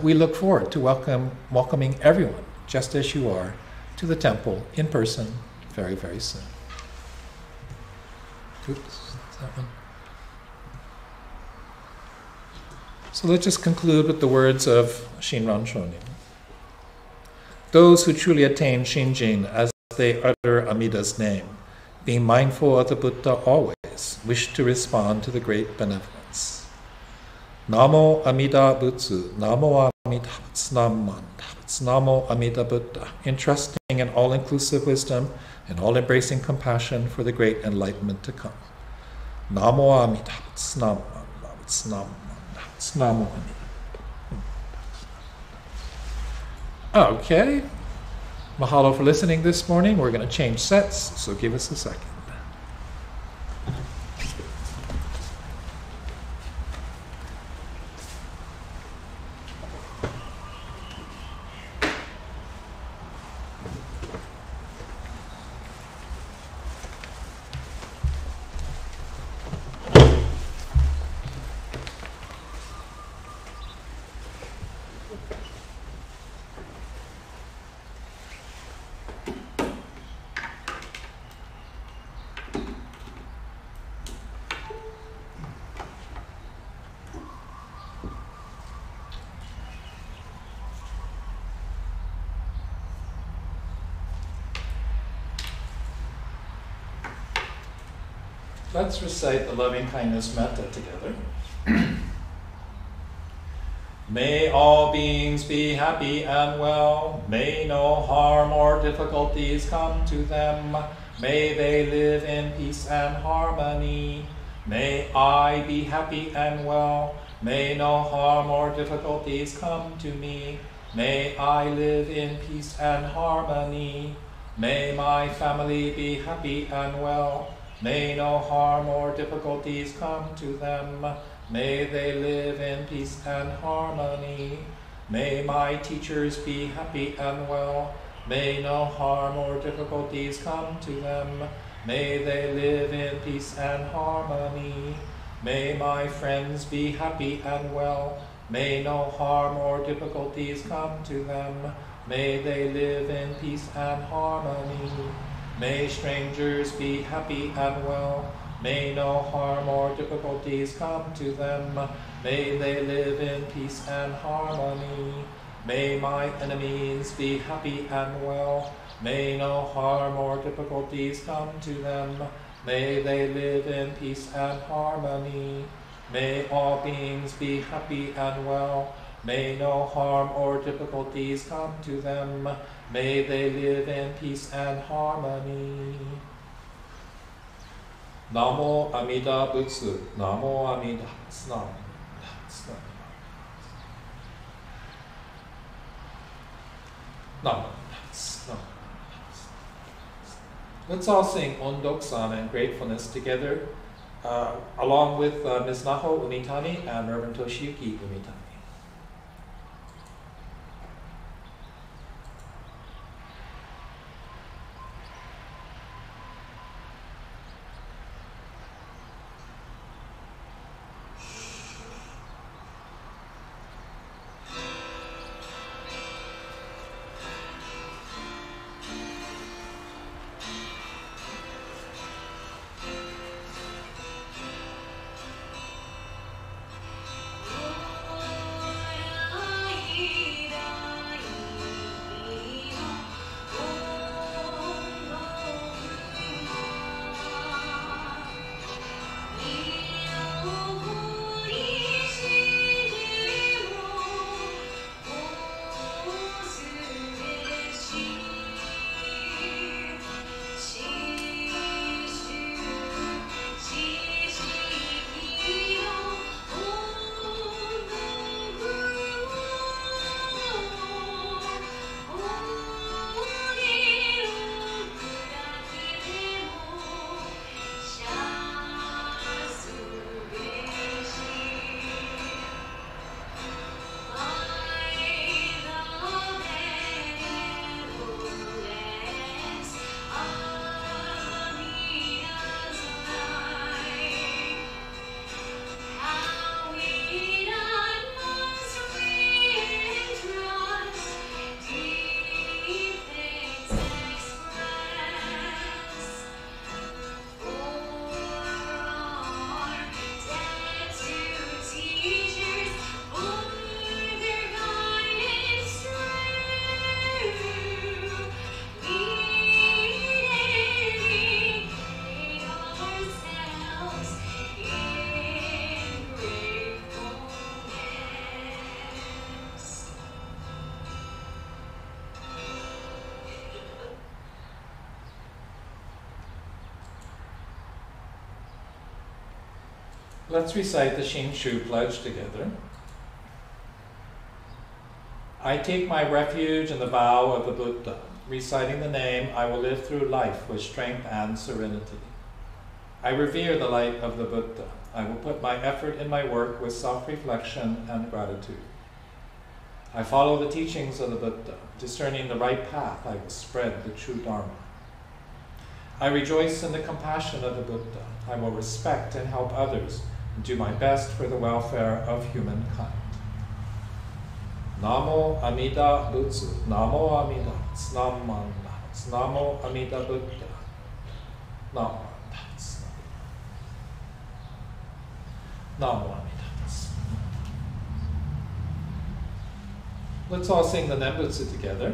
we look forward to welcoming everyone, just as you are, to the temple in person very, very soon. Oops, that one. So let's just conclude with the words of Shinran Shonin. Those who truly attain Shinjin as they utter Amida's name, being mindful of the Buddha always, wish to respond to the great benevolence. Namo Amida Butsu, Namo Amida Butsu, Namo Amida Buddha, entrusting in all-inclusive wisdom and all-embracing compassion for the great enlightenment to come. Namo Amida Butsu, Namo Amida Butsu, Namo Amida. Okay. Mahalo for listening this morning. We're going to change sets, so give us a second. Let's recite the Lovingkindness Method together. May all beings be happy and well. May no harm or difficulties come to them. May they live in peace and harmony. May I be happy and well. May no harm or difficulties come to me. May I live in peace and harmony. May my family be happy and well. May no harm or difficulties come to them. May they live in peace and harmony. May my teachers be happy and well. May no harm or difficulties come to them. May they live in peace and harmony. May my friends be happy and well. May no harm or difficulties come to them. May they live in peace and harmony. May strangers be happy and well. May no harm or difficulties come to them. May they live in peace and harmony. May my enemies be happy and well. May no harm or difficulties come to them. May they live in peace and harmony. May all beings be happy and well. May no harm or difficulties come to them. May they live in peace and harmony. Namo Amida Butsu, Namo Amida Butsu, Namo Butsu. Let's all sing Ondoksan and Gratefulness together, along with Ms. Naho Umitani and Reverend Toshiyuki Umitani. Let's recite the Shinshu Pledge together. I take my refuge in the vow of the Buddha. Reciting the name, I will live through life with strength and serenity. I revere the light of the Buddha. I will put my effort in my work with self-reflection and gratitude. I follow the teachings of the Buddha. Discerning the right path, I will spread the true Dharma. I rejoice in the compassion of the Buddha. I will respect and help others and do my best for the welfare of humankind. Namo Amida Butsu, Namo Amida, Snamanda, Namo Amida Buddha, Namo Amida, Namo Amida. Let's all sing the Nembutsu together.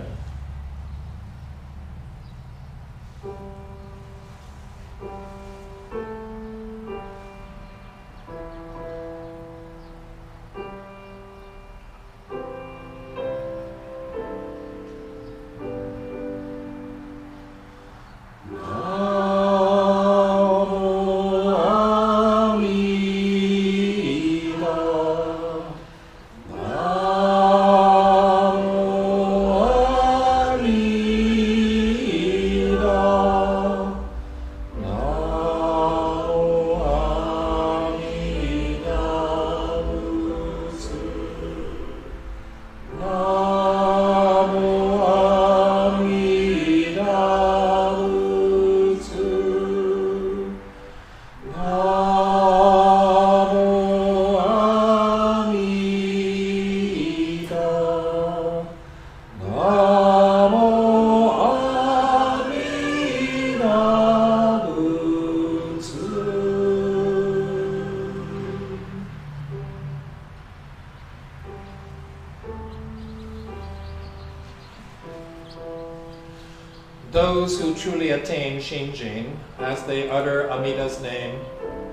Those who truly attain Shōshinge, as they utter Amida's name,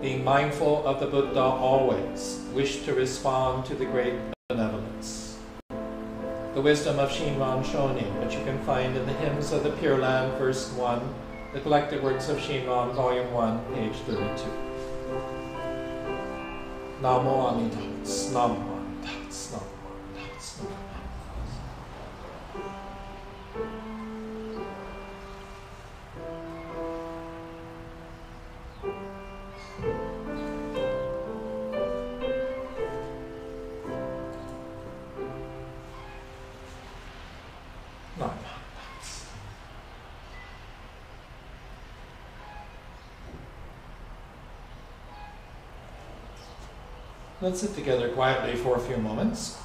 being mindful of the Buddha always, wish to respond to the great benevolence. The wisdom of Shinran Shonin, which you can find in the Hymns of the Pure Land, verse 1, the collected works of Shinran, volume 1, page 32. Namo Amida, Namo Amida, Namo Amida, Namo. Let's sit together quietly for a few moments.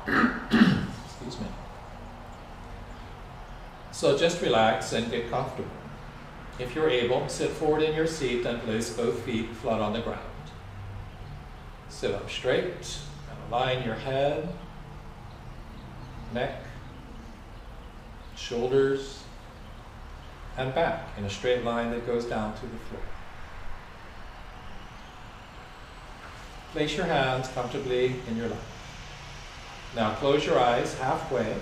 Excuse me. So just relax and get comfortable. If you're able, sit forward in your seat and place both feet flat on the ground. Sit up straight and align your head, neck, shoulders, and back in a straight line that goes down to the floor. Place your hands comfortably in your lap. Now close your eyes halfway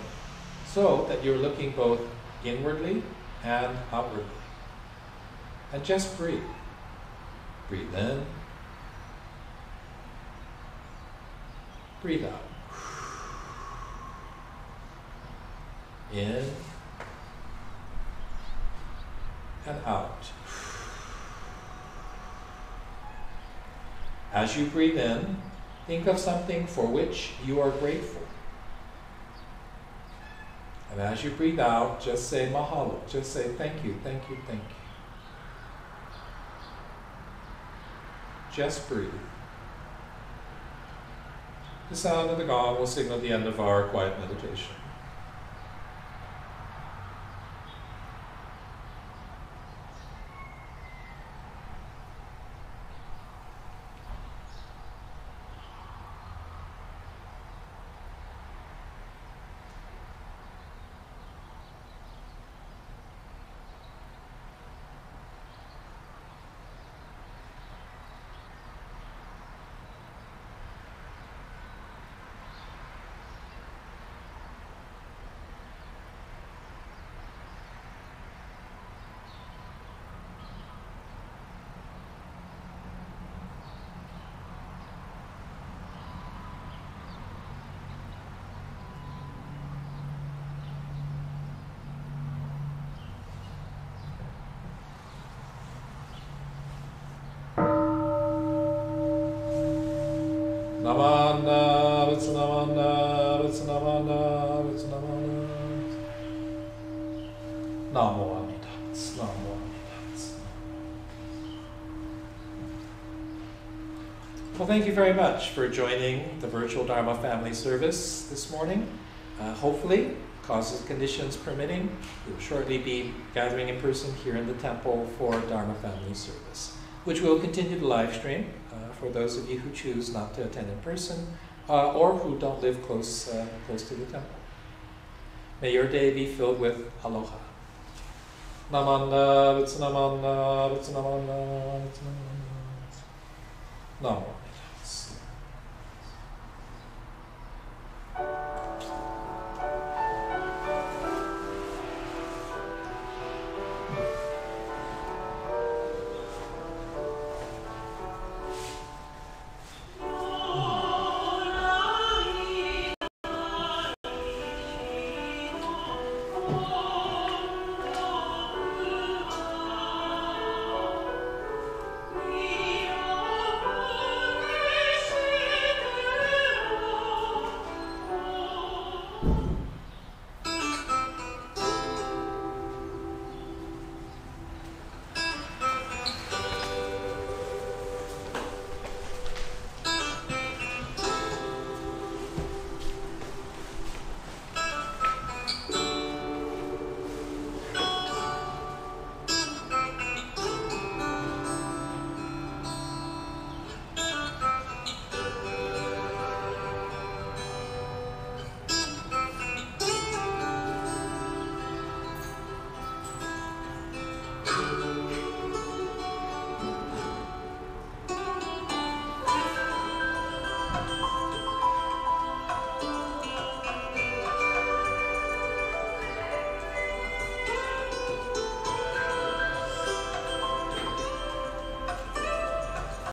so that you're looking both inwardly and outwardly. And just breathe. Breathe in. Breathe out. In and out. As you breathe in, think of something for which you are grateful. And as you breathe out, just say mahalo. Just say thank you, thank you, thank you. Just breathe. The sound of the gong will signal the end of our quiet meditation. Namanda, Vitsanamanda, Vitsanamanda, Vitsanamanda. Namo Amitats, Namo Amitats. Well, thank you very much for joining the virtual Dharma family service this morning. Hopefully, causes and conditions permitting, we'll shortly be gathering in person here in the temple for Dharma family service, which will continue to live stream for those of you who choose not to attend in person or who don't live close to the temple. May your day be filled with aloha. Namanda, Vitsanamanda, Vitsanamanda, Vitsanamanda. Namo.